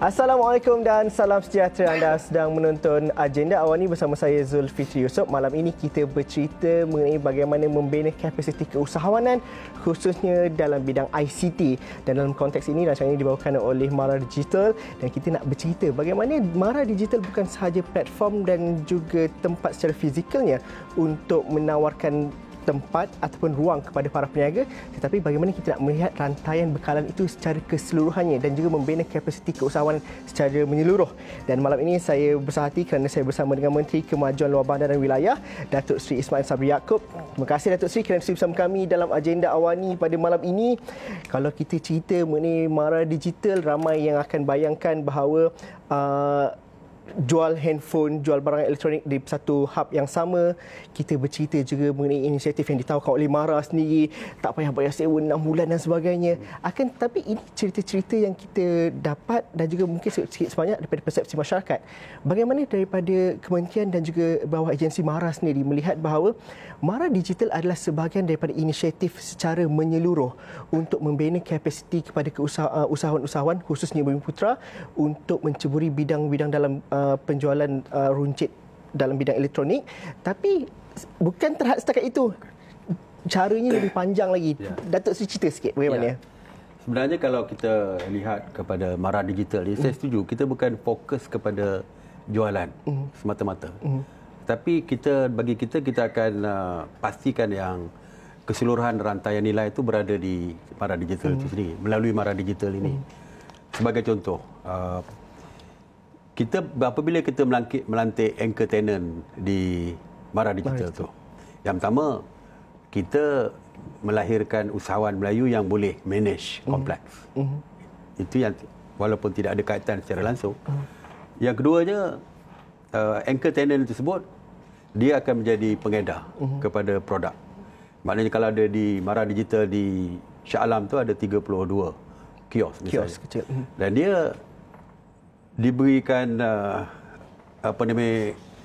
Assalamualaikum dan salam sejahtera. Anda sedang menonton Agenda Awani bersama saya Zulfitri Yusof. Malam ini kita bercerita mengenai bagaimana membina kapasiti keusahawanan khususnya dalam bidang ICT. Dan dalam konteks ini rancangan ini dibawakan oleh Mara Digital dan kita nak bercerita bagaimana Mara Digital bukan sahaja platform dan juga tempat secara fizikalnya untuk menawarkan tempat ataupun ruang kepada para peniaga, tetapi bagaimana kita nak melihat rantaian bekalan itu secara keseluruhannya dan juga membina kapasiti keusahawanan secara menyeluruh. Dan malam ini saya bersahati kerana saya bersama dengan Menteri Kemajuan Luar Bandar dan Wilayah, Datuk Seri Ismail Sabri Yaakob. Terima kasih Datuk Seri kerana sudi bersama kami dalam Agenda Awani pada malam ini. Kalau kita cerita mengenai Mara Digital, ramai yang akan bayangkan bahawa jual handphone, jual barang elektronik di satu hub yang sama. Kita bercerita juga mengenai inisiatif yang ditawarkan oleh Mara sendiri, tak payah bayar sewa 6 bulan dan sebagainya. Tetapi ini cerita-cerita yang kita dapat dan juga mungkin sikit sebanyak daripada persepsi masyarakat. Bagaimana daripada kementerian dan juga bawah agensi Mara sendiri melihat bahawa Mara Digital adalah sebahagian daripada inisiatif secara menyeluruh untuk membina kapasiti kepada usahawan-usahawan khususnya Bumiputera untuk menceburi bidang-bidang dalam penjualan runcit dalam bidang elektronik, tapi bukan terhad setakat itu. Caranya lebih panjang lagi. Datuk Seri cerita sikit bagaimana? Sebenarnya kalau kita lihat kepada Mara Digital ni, saya setuju kita bukan fokus kepada jualan semata-mata. Tapi bagi kita akan pastikan yang keseluruhan rantaian nilai itu berada di Mara Digital itu sendiri, melalui Mara Digital ini. Sebagai contoh, apabila kita melantik anchor tenant di Mara Digital tu, yang pertama kita melahirkan usahawan Melayu yang boleh manage kompleks. Itu yang walaupun tidak ada kaitan secara langsung. Yang keduanya, anchor tenant tersebut dia akan menjadi pengedar kepada produk. Maknanya kalau ada di Mara Digital di Shah Alam tu ada 32 kios misalnya. Kios kecil. Dan dia diberikan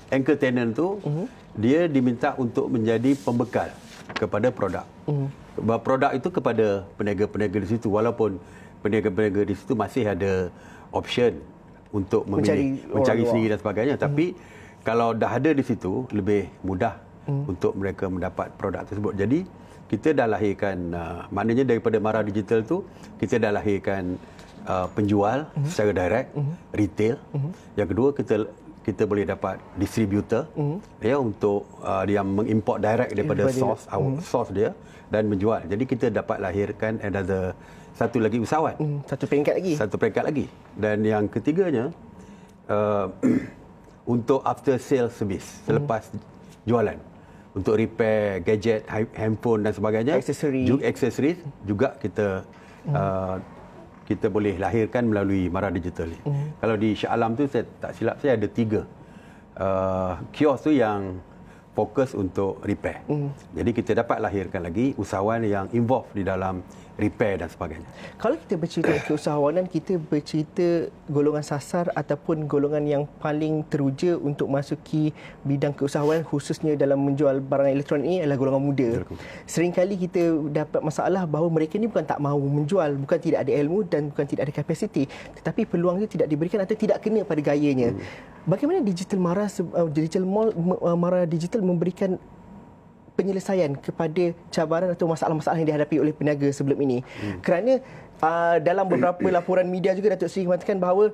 anchor tenant tu, dia diminta untuk menjadi pembekal kepada produk. Produk itu kepada peniaga-peniaga di situ, walaupun peniaga-peniaga di situ masih ada option untuk mencari sendiri dan sebagainya. Tapi kalau dah ada di situ, lebih mudah untuk mereka mendapat produk tersebut. Jadi kita dah lahirkan, maknanya daripada Mara Digital tu kita dah lahirkan penjual secara direct, retail. Yang kedua, kita boleh dapat distributor untuk dia mengimport direct daripada source dia dan menjual. Jadi kita dapat lahirkan satu lagi usahawan. Satu peringkat lagi. Dan yang ketiganya, untuk after sale service selepas jualan, untuk repair gadget, handphone dan sebagainya, aksesoris juga kita boleh lahirkan melalui Mara Digital ni. Kalau di Shah Alam tu, saya tak silap saya ada 3 kios tu yang fokus untuk repair. Jadi kita dapat lahirkan lagi usahawan yang involved di dalam repair dan sebagainya. Kalau kita bercerita keusahawanan, kita bercerita golongan sasar ataupun golongan yang paling teruja untuk masuki bidang keusahawanan khususnya dalam menjual barang elektronik ini adalah golongan muda. Seringkali kita dapat masalah bahawa mereka ni bukan tak mahu menjual, bukan tidak ada ilmu dan bukan tidak ada kapasiti, tetapi peluang itu tidak diberikan atau tidak kena pada gayanya. Bagaimana Mara Digital memberikan penyelesaian kepada cabaran atau masalah-masalah yang dihadapi oleh peniaga sebelum ini? Kerana dalam beberapa laporan media juga Datuk Seri mengatakan bahawa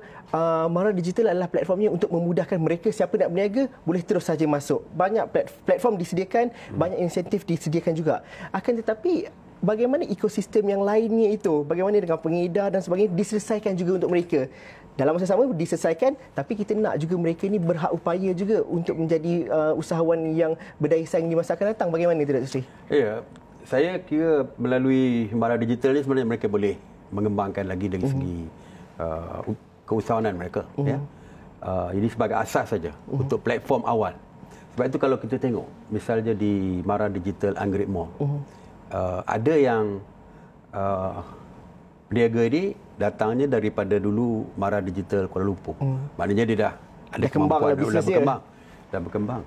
Mara Digital adalah platformnya untuk memudahkan mereka, siapa nak berniaga boleh terus saja masuk. Banyak platform disediakan, banyak insentif disediakan juga. Akan tetapi bagaimana ekosistem yang lainnya itu? Bagaimana dengan pengedar dan sebagainya diselesaikan juga untuk mereka? Dalam masa sama diselesaikan, tapi kita nak juga mereka ini berhak upaya juga untuk menjadi usahawan yang berdaya saing di masa akan datang. Bagaimana itu, Datuk Seri? Ya, saya kira melalui Mara Digital ni sebenarnya mereka boleh mengembangkan lagi dari segi keusahawanan mereka. Ini sebagai asas saja untuk platform awal. Sebab itu kalau kita tengok, misalnya di Mara Digital Anggrek Mall, ada yang peniaga ini datangnya daripada dulu Mara Digital Kuala Lumpur. Maknanya dia dah ada kemampuan, dah berkembang.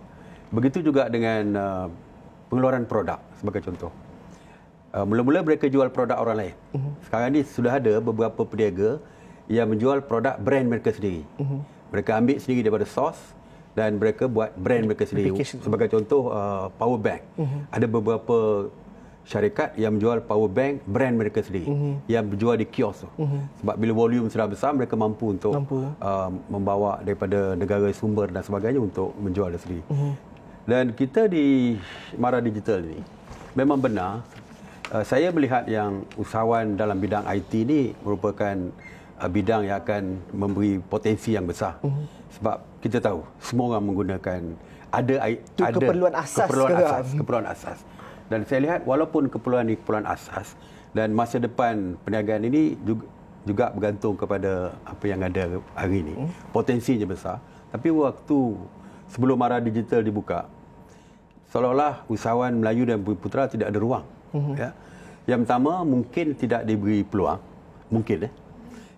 Begitu juga dengan pengeluaran produk sebagai contoh. Mula-mula mereka jual produk orang lain. Sekarang ni sudah ada beberapa peniaga yang menjual produk brand mereka sendiri. Mereka ambil sendiri daripada source dan mereka buat brand mereka sendiri. Sebagai contoh, power bank. Ada beberapa syarikat yang menjual power bank brand mereka sendiri yang berjual di kios tu. Sebab bila volume sudah besar, mereka mampu untuk membawa daripada negara sumber dan sebagainya untuk menjual sendiri. Dan kita di Mara Digital ni memang benar, saya melihat yang usahawan dalam bidang IT ni merupakan bidang yang akan memberi potensi yang besar. Sebab kita tahu semua orang menggunakan ada keperluan asas. Dan saya lihat walaupun keperluan asas dan masa depan perniagaan ini juga bergantung kepada apa yang ada hari ini. Potensinya besar. Tapi waktu sebelum Mara Digital dibuka, seolah-olah usahawan Melayu dan Bumiputera tidak ada ruang. Ya. Yang pertama, mungkin tidak diberi peluang. Mungkin.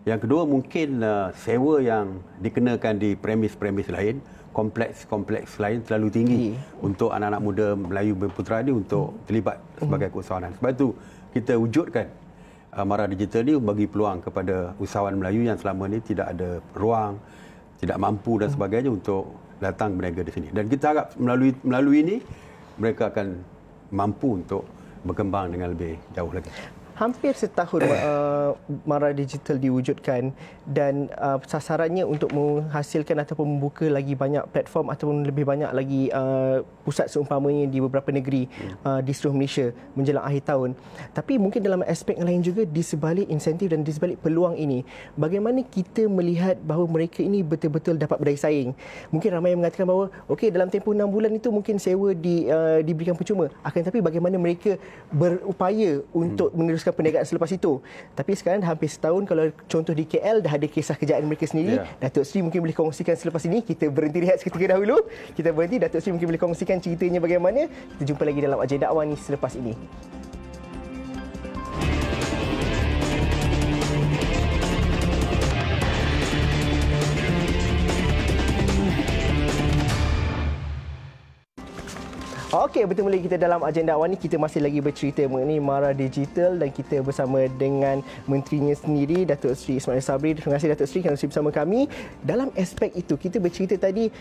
Yang kedua, mungkin sewa yang dikenakan di premis-premis lain, kompleks lain terlalu tinggi untuk anak-anak muda Melayu Bumiputera ini untuk terlibat sebagai keusahawanan. Sebab itu kita wujudkan Mara Digital ini bagi peluang kepada usahawan Melayu yang selama ini tidak ada ruang, tidak mampu dan sebagainya untuk datang berniaga di sini. Dan kita harap melalui ini mereka akan mampu untuk berkembang dengan lebih jauh lagi. Hampir setahun Mara Digital diwujudkan dan sasarannya untuk menghasilkan ataupun membuka lagi banyak platform ataupun lebih banyak lagi pusat seumpamanya di beberapa negeri di seluruh Malaysia menjelang akhir tahun. Tapi mungkin dalam aspek lain juga, di sebalik insentif dan di sebalik peluang ini, bagaimana kita melihat bahawa mereka ini betul-betul dapat berdaya saing? Mungkin ramai yang mengatakan bahawa okey, dalam tempoh 6 bulan itu mungkin sewa diberikan percuma. Akan tetapi bagaimana mereka berupaya untuk meneruskan perniagaan selepas itu. Tapi sekarang hampir setahun, kalau contoh di KL dah ada kisah kejayaan mereka sendiri. Datuk Seri mungkin boleh kongsikan selepas ini. Kita berhenti rehat seketika dahulu. Kita berhenti, Datuk Seri mungkin boleh kongsikan ceritanya bagaimana. Kita jumpa lagi dalam agenda awal ni selepas ini. Okey, bertemu lagi kita dalam agenda awal ni. Kita masih lagi bercerita mengenai Mara Digital dan kita bersama dengan menterinya sendiri, Datuk Seri Ismail Sabri. Terima kasih Datuk Seri kerana bersama kami. Dalam aspek itu, kita bercerita tadi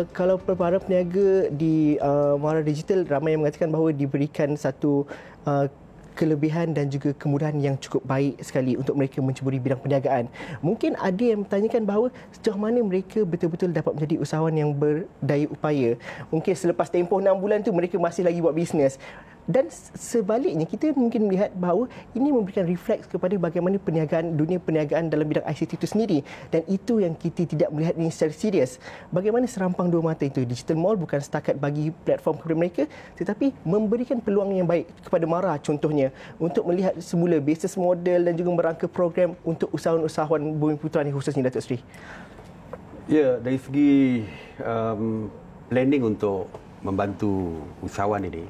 kalau para peniaga di Mara Digital, ramai yang mengatakan bahawa diberikan satu kelebihan dan juga kemudahan yang cukup baik sekali untuk mereka menceburi bidang perniagaan. Mungkin ada yang bertanyakan bahawa sejauh mana mereka betul-betul dapat menjadi usahawan yang berdaya upaya. Mungkin selepas tempoh 6 bulan tu mereka masih lagi buat bisnes. Dan sebaliknya, kita mungkin melihat bahawa ini memberikan refleks kepada bagaimana dunia perniagaan dalam bidang ICT itu sendiri. Dan itu yang kita tidak melihat ini secara serius. Bagaimana serampang dua mata itu. Digital Mall bukan setakat bagi platform kepada mereka, tetapi memberikan peluang yang baik kepada Mara contohnya untuk melihat semula business model dan juga merangka program untuk usahawan-usahawan Bumiputera ini khususnya, Datuk Seri. Ya, dari segi planning untuk membantu usahawan ini,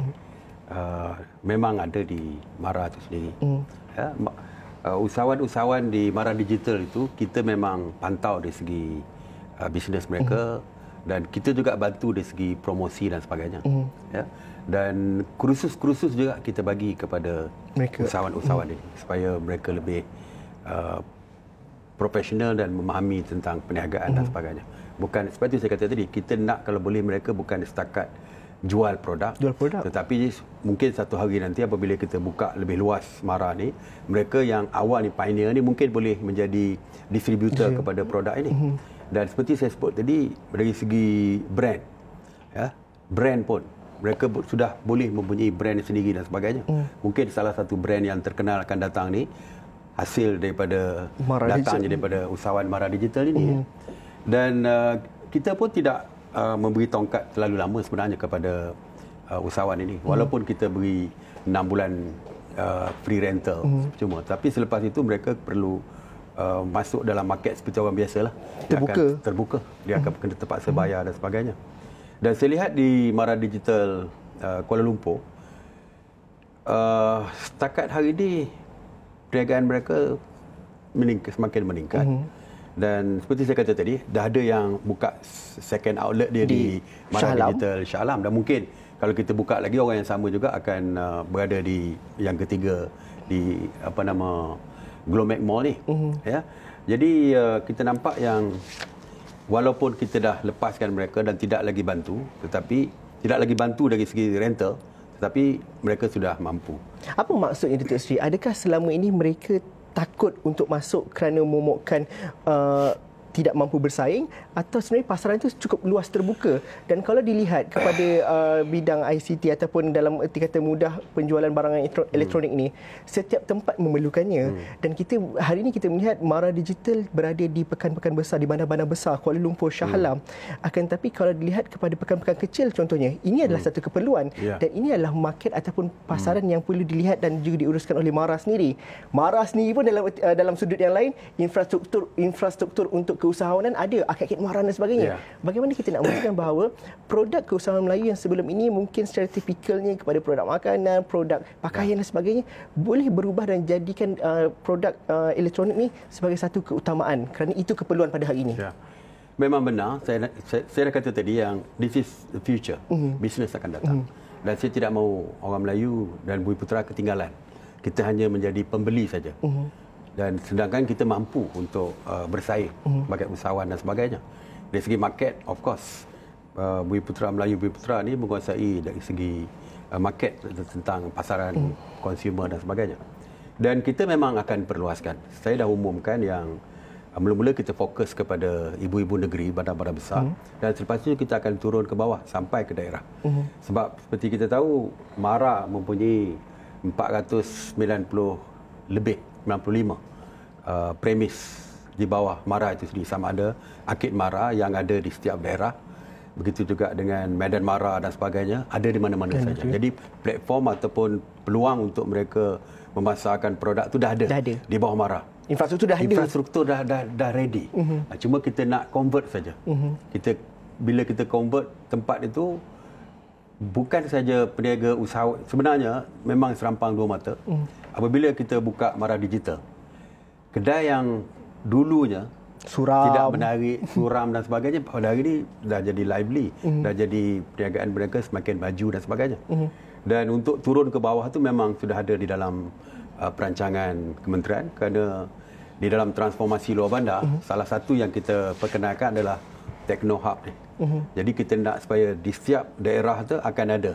memang ada di Mara itu sendiri. Ya, usahawan-usahawan di Mara Digital itu kita memang pantau dari segi bisnes mereka dan kita juga bantu dari segi promosi dan sebagainya. Ya, dan kursus-kursus juga kita bagi kepada usahawan-usahawan ini supaya mereka lebih profesional dan memahami tentang perniagaan dan sebagainya. Bukan seperti saya kata tadi, kita nak kalau boleh mereka bukan setakat jual produk. Tetapi mungkin satu hari nanti apabila kita buka lebih luas Mara ni, mereka yang awal ni, pioneer ni, mungkin boleh menjadi distributor kepada produk ini. Dan seperti saya sebut tadi, dari segi brand, ya, brand pun mereka sudah boleh mempunyai brand sendiri dan sebagainya. Mungkin salah satu brand yang terkenal akan datang ni hasil daripada daripada usahawan Mara Digital ini. Dan kita pun tidak memberi tongkat terlalu lama sebenarnya kepada usahawan ini. Walaupun kita beri 6 bulan free rental cuma. Tapi selepas itu mereka perlu masuk dalam market seperti orang biasalah. Terbuka. Dia akan kena terpaksa bayar dan sebagainya. Dan saya lihat di Mara Digital Kuala Lumpur, setakat hari ini perniagaan mereka semakin meningkat. Dan seperti saya kata tadi, dah ada yang buka second outlet dia di Mara Digital Shah Alam. Dan mungkin kalau kita buka lagi, orang yang sama juga akan berada di yang ketiga di Glomax Mall ni. Ya. Jadi kita nampak yang walaupun kita dah lepaskan mereka dan tidak lagi bantu dari segi rental, tetapi mereka sudah mampu. Apa maksudnya, Datuk Seri? Adakah selama ini mereka takut untuk masuk kerana momokkan tidak mampu bersaing, atau sebenarnya pasaran itu cukup luas terbuka? Dan kalau dilihat kepada bidang ICT ataupun dalam erti kata mudah penjualan barangan elektronik ini, setiap tempat memerlukannya. Dan hari ini kita melihat Mara Digital berada di pekan-pekan besar, di bandar-bandar besar Kuala Lumpur, Shah Alam. Akan tetapi kalau dilihat kepada pekan-pekan kecil contohnya, ini adalah satu keperluan dan ini adalah market ataupun pasaran yang perlu dilihat dan juga diuruskan oleh Mara sendiri. Mara sendiri pun dalam sudut yang lain, infrastruktur untuk keusahawanan ada, akad Mara dan sebagainya. Bagaimana kita nak memastikan bahawa produk keusahawanan Melayu yang sebelum ini mungkin secara tipikalnya kepada produk makanan, produk pakaian dan sebagainya, boleh berubah dan jadikan produk elektronik ni sebagai satu keutamaan, kerana itu keperluan pada hari ini. Memang benar, saya dah kata tadi yang this is the future, bisnes akan datang. Dan saya tidak mahu orang Melayu dan Bumi Putera ketinggalan. Kita hanya menjadi pembeli saja. Dan sedangkan kita mampu untuk bersaing sebagai usahawan dan sebagainya. Dari segi market, of course, Bumi Putera Melayu Bumi Putera ni menguasai dari segi market tentang pasaran consumer dan sebagainya. Dan kita memang akan perluaskan. Saya dah umumkan yang mula-mula kita fokus kepada ibu-ibu negeri, bandar-bandar besar, dan selepas itu kita akan turun ke bawah sampai ke daerah. Sebab seperti kita tahu, Mara mempunyai 490 lebih, 95 premis di bawah Mara itu sendiri. Sama ada akid Mara yang ada di setiap daerah, begitu juga dengan medan Mara dan sebagainya, ada di mana-mana saja. Jadi platform ataupun peluang untuk mereka memasarkan produk itu dah ada di bawah Mara. Infrastruktur dah ready. Cuma kita nak convert saja. Bila kita convert tempat itu, bukan saja peniaga usaha, sebenarnya memang serampang dua mata. Apabila kita buka Mara Digital, kedai yang dulunya tidak menarik, suram dan sebagainya, pada hari ini dah jadi lively, dah jadi perniagaan mereka semakin maju dan sebagainya. Dan untuk turun ke bawah tu memang sudah ada di dalam perancangan kementerian, kerana di dalam transformasi luar bandar, salah satu yang kita perkenalkan adalah Techno Hub ni. Jadi kita nak supaya di setiap daerah tu akan ada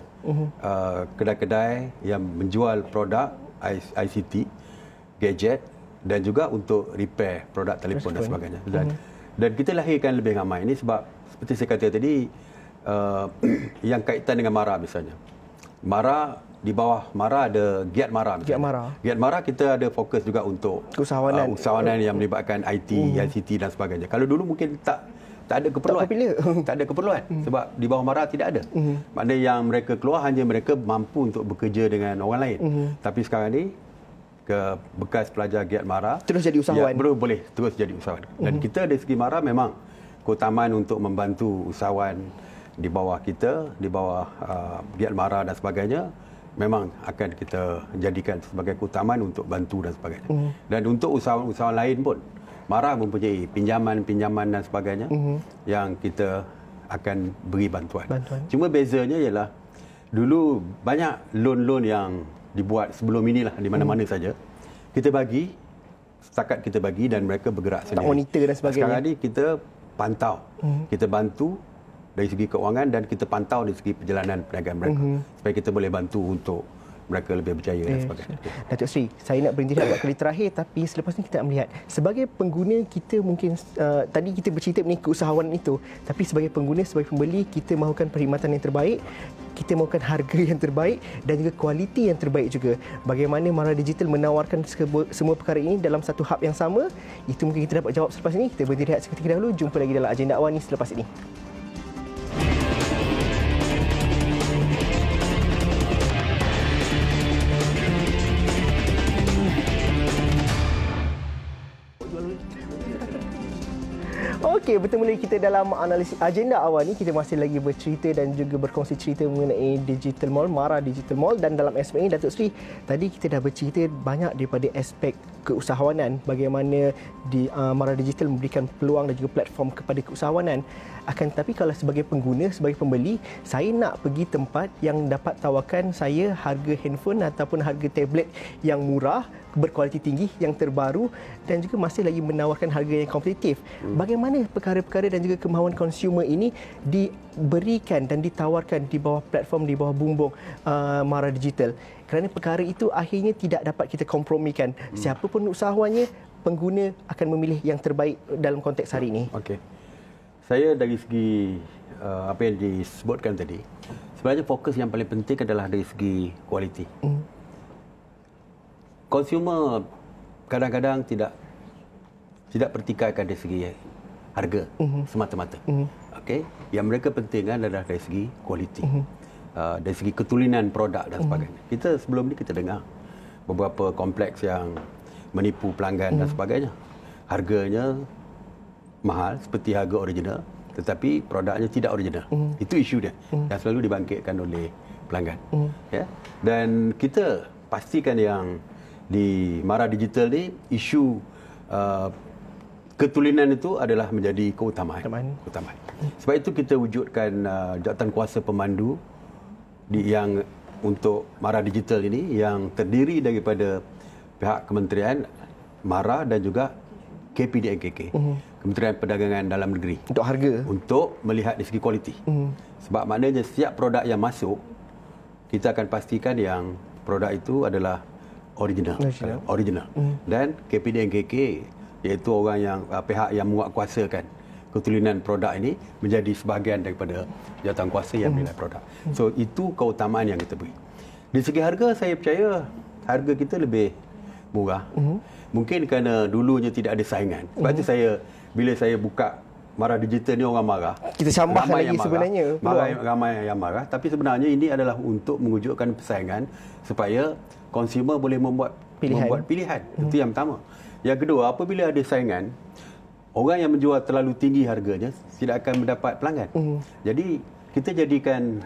kedai-kedai yang menjual produk ICT, gadget, dan juga untuk repair produk telefon dan sebagainya. Dan kita lahirkan lebih ramai ini sebab seperti saya kata tadi, yang kaitan dengan Mara misalnya. Mara, di bawah Mara ada Giat Mara misalnya. Giat Mara kita ada fokus juga untuk usahawanan yang melibatkan IT, ICT dan sebagainya. Kalau dulu mungkin tak ada keperluan. Tak ada keperluan sebab di bawah Mara tidak ada. Maknanya yang mereka keluar hanya mereka mampu untuk bekerja dengan orang lain. Tapi sekarang ni ke bekas pelajar Giat Mara terus jadi usahawan, boleh terus jadi usahawan. Dan kita dari segi Mara memang keutamaan untuk membantu usahawan di bawah kita, di bawah Giat Mara dan sebagainya, memang akan kita jadikan sebagai keutamaan untuk bantu dan sebagainya. Dan untuk usahawan-usahawan lain pun, Mara mempunyai pinjaman-pinjaman dan sebagainya yang kita akan beri bantuan. Cuma bezanya ialah dulu banyak loan-loan yang dibuat sebelum inilah di mana-mana saja. Kita bagi, setakat kita bagi dan mereka bergerak sendiri. Tak monitor dan sebagainya. Sekarang ni kita pantau. Kita bantu dari segi keuangan dan kita pantau dari segi perjalanan perniagaan mereka. Supaya kita boleh bantu untuk mereka lebih berjaya dan sebagainya. Datuk Seri, saya nak berhenti buat kali terakhir, tapi selepas ini kita nak melihat sebagai pengguna kita mungkin tadi kita bercerita mengenai keusahawanan itu, tapi sebagai pengguna, sebagai pembeli, kita mahukan perkhidmatan yang terbaik, kita mahukan harga yang terbaik dan juga kualiti yang terbaik juga. Bagaimana Mara Digital menawarkan semua perkara ini dalam satu hub yang sama, itu mungkin kita dapat jawab selepas ini. Kita berhenti rehat seketika dahulu, jumpa lagi dalam agenda Awani selepas ini. Okey, bertemu lagi kita dalam analisis agenda awal ni. Kita masih lagi bercerita dan juga berkongsi cerita mengenai Digital Mall, Mara Digital Mall. Dan dalam aspek ini, Datuk Seri, tadi kita dah bercerita banyak daripada aspek keusahawanan, bagaimana Mara Digital memberikan peluang dan juga platform kepada keusahawanan. Akan tetapi kalau sebagai pengguna, sebagai pembeli, saya nak pergi tempat yang dapat tawarkan saya harga handphone ataupun harga tablet yang murah, berkualiti tinggi, yang terbaru dan juga masih lagi menawarkan harga yang kompetitif. Bagaimana perkara-perkara dan juga kemahuan konsumer ini diberikan dan ditawarkan di bawah platform, di bawah bumbung Mara Digital? Kerana perkara itu akhirnya tidak dapat kita kompromikan. Siapa pun usahawannya, pengguna akan memilih yang terbaik dalam konteks hari ini. Okey. Saya dari segi apa yang disebutkan tadi, sebenarnya fokus yang paling penting adalah dari segi kualiti. Konsumer kadang-kadang tidak pertikaikan dari segi harga semata-mata. Okey, yang mereka pentingkan adalah dari segi kualiti. Dari segi ketulinan produk dan sebagainya. Kita sebelum ni kita dengar beberapa kompleks yang menipu pelanggan dan sebagainya. Harganya mahal seperti harga original, tetapi produknya tidak original. Itu isu dia yang selalu dibangkitkan oleh pelanggan. Ya. Dan kita pastikan yang di Mara Digital ni isu ketulinan itu adalah menjadi keutamaan. Sebab itu kita wujudkan jawatan kuasa pemandu yang untuk Mara Digital ini yang terdiri daripada pihak Kementerian Mara dan juga KPDNKK, Kementerian Perdagangan Dalam Negeri, untuk harga, untuk melihat dari segi kualiti. Sebab maknanya setiap produk yang masuk, kita akan pastikan yang produk itu adalah original. Dan KPDNKK, iaitu orang yang pihak yang menguatkuasakan ketulinan produk ini, menjadi sebahagian daripada jawatankuasa yang menilai produk. So itu keutamaan yang kita beri. Dari segi harga, saya percaya harga kita lebih murah. Mungkin kerana dulunya tidak ada saingan. Sebab itu bila saya buka Mara Digital ni, orang marah. Kita sambah lagi sebenarnya. Ramai yang marah. Tapi sebenarnya ini adalah untuk mewujudkan persaingan supaya konsumer boleh membuat pilihan. Itu yang pertama. Yang kedua, apabila ada saingan, orang yang menjual terlalu tinggi harganya tidak akan mendapat pelanggan. Jadi kita jadikan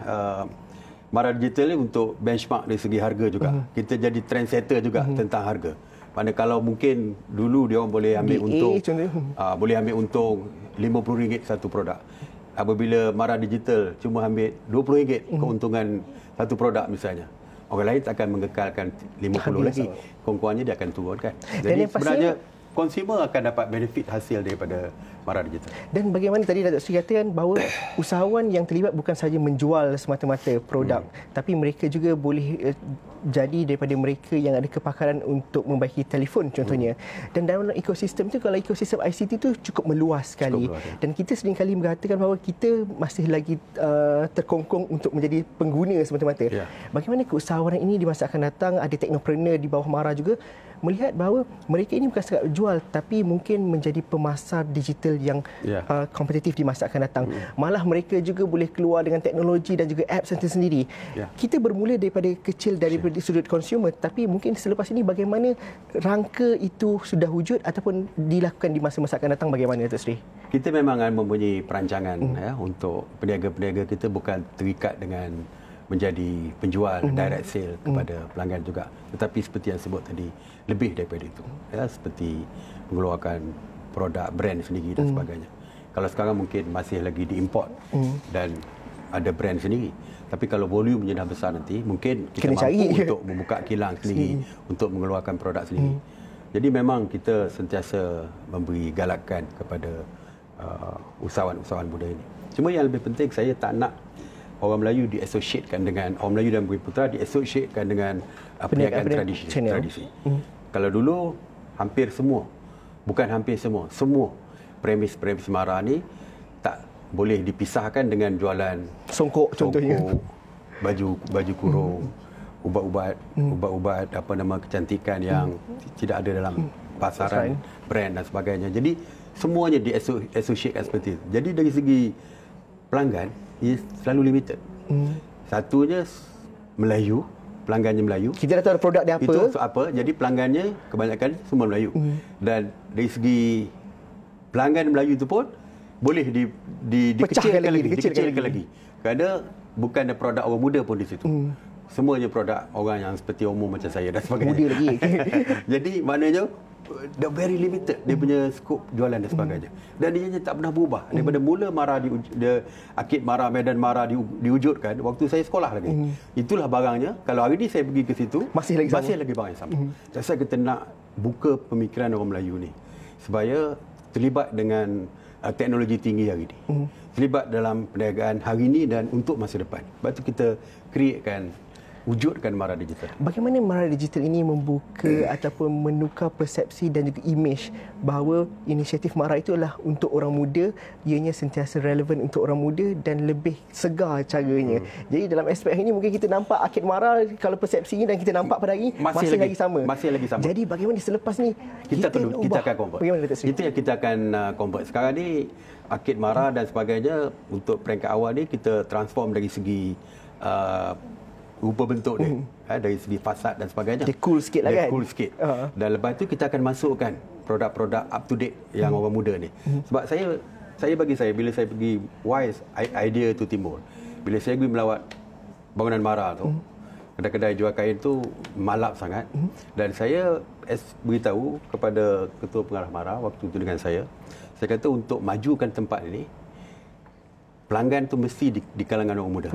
Mara Digital ni untuk benchmark dari segi harga juga. Kita jadi trendsetter juga tentang harga. Mana kalau mungkin dulu dia orang boleh ambil untung RM50 satu produk. Apabila Mara Digital cuma ambil RM20 keuntungan satu produk misalnya, orang lain akan mengekalkan 50 lagi. Konkurennya dia akan turunkan. Jadi sebenarnya konsumer akan dapat benefit hasil daripada Mara Digital. Dan bagaimana tadi Datuk Seri katakan bahawa usahawan yang terlibat bukan sahaja menjual semata-mata produk, tapi mereka juga boleh jadi daripada mereka yang ada kepakaran untuk membaiki telefon contohnya. Dan dalam ekosistem itu, kalau ekosistem ICT itu cukup meluas sekali. Dan kita seringkali mengatakan bahawa kita masih lagi terkongkong untuk menjadi pengguna semata-mata. Bagaimana keusahawanan ini di masa akan datang? Ada teknopreneur di bawah Mara juga melihat bahawa mereka ini bukan sekadar jual, tapi mungkin menjadi pemasar digital yang kompetitif di masa akan datang. Malah mereka juga boleh keluar dengan teknologi dan juga apps sendiri. Kita bermula daripada kecil, daripada sudut consumer, tapi mungkin selepas ini bagaimana rangka itu sudah wujud ataupun dilakukan di masa-masa akan datang, bagaimana Datuk Seri? Kita memang mempunyai perancangan untuk peniaga-peniaga kita bukan terikat dengan menjadi penjual direct sale kepada pelanggan juga, tetapi seperti yang sebut tadi, lebih daripada itu, seperti mengeluarkan produk brand sendiri dan sebagainya. Kalau sekarang mungkin masih lagi diimport dan ada brand sendiri, tapi kalau volumenya dah besar nanti, mungkin kita mampu untuk membuka kilang sendiri untuk mengeluarkan produk sendiri. Jadi memang kita sentiasa memberi galakan kepada usahawan-usahawan muda ini. Cuma yang lebih penting, saya tak nak orang Melayu diasosiatkan dengan orang Melayu dan Bumiputera diasosiatkan dengan perniagaan tradisi. Kalau dulu hampir semua, bukan hampir semua premis Mara ni tak boleh dipisahkan dengan jualan songkok contohnya, baju kurung, ubat-ubat kecantikan yang tidak ada dalam pasaran brand dan sebagainya. Jadi semuanya diasosiatkan seperti itu. Jadi dari segi pelanggan ia selalu limited. Satunya Melayu, pelanggannya Melayu. Kita dah tahu produk dia apa. Itu apa? Jadi pelanggannya kebanyakan semua Melayu. Dan dari segi pelanggan Melayu itu pun boleh dikecilkan lagi. Kerana bukan ada produk orang muda pun di situ. Semuanya produk orang yang seperti umum macam saya dan sebagainya. Muda lagi. Jadi maknanya very limited dia punya skop jualan dan sebagainya. Dan dia tak pernah berubah. Daripada mula Mara Arkid Mara, Medan Mara diwujudkan waktu saya sekolah lagi. Itulah barangnya. Kalau hari ni saya pergi ke situ, masih lagi barang yang sama. Saya kita nak buka pemikiran orang Melayu ni supaya terlibat dengan teknologi tinggi hari ini. Terlibat dalam perniagaan hari ini dan untuk masa depan. Sebab tu kita wujudkan Mara Digital. Bagaimana Mara Digital ini membuka ataupun menukar persepsi dan juga imej bahawa inisiatif Mara itu adalah untuk orang muda, ianya sentiasa relevan untuk orang muda dan lebih segar caranya. Jadi dalam aspek ini mungkin kita nampak Arkid Mara, kalau persepsi ini dan kita nampak pada hari ini masih lagi sama. Jadi bagaimana selepas ni kita akan convert. Bagaimana Datuk Seri? Itu yang kita akan convert. Sekarang ni Arkid Mara dan sebagainya untuk peringkat awal ni kita transform dari segi rupa bentuk dia, dari segi fasad dan sebagainya. Dia cool sikit lah kan? Cool sikit. Dan lepas tu kita akan masukkan produk-produk up to date yang orang muda ni. Sebab bagi saya, bila saya pergi Wise, idea tu timbul. Bila saya pergi melawat bangunan Mara tu, kedai-kedai jual kain tu malap sangat. Dan saya beritahu kepada Ketua Pengarah Mara waktu tu dengan saya kata untuk majukan tempat ini, pelanggan tu mesti di kalangan orang muda.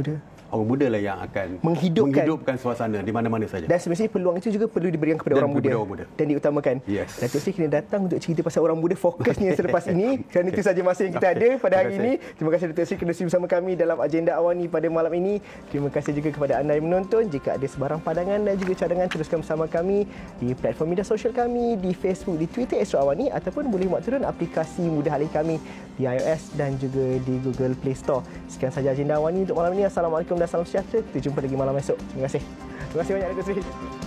Orang muda lah yang akan menghidupkan suasana di mana-mana saja. Dan sebenarnya peluang itu juga perlu diberikan kepada orang muda dan diutamakan. Datuk Seri kena datang untuk cerita pasal orang muda fokusnya selepas ini. Dan itu saja masa yang kita ada pada hari ini. Terima kasih Datuk Seri kerana bersama kami dalam agenda Awani pada malam ini. Terima kasih juga kepada anda yang menonton. Jika ada sebarang pandangan dan juga cadangan, teruskan bersama kami di platform media sosial kami, di Facebook, di Twitter Astro Awani, ataupun boleh muat turun aplikasi mudah alih kami di iOS dan juga di Google Play Store. Sekian saja agenda Awani untuk malam ini. Assalamualaikum dan salam sejahtera. Kita jumpa lagi malam esok. Terima kasih. Terima kasih banyak Datuk Seri.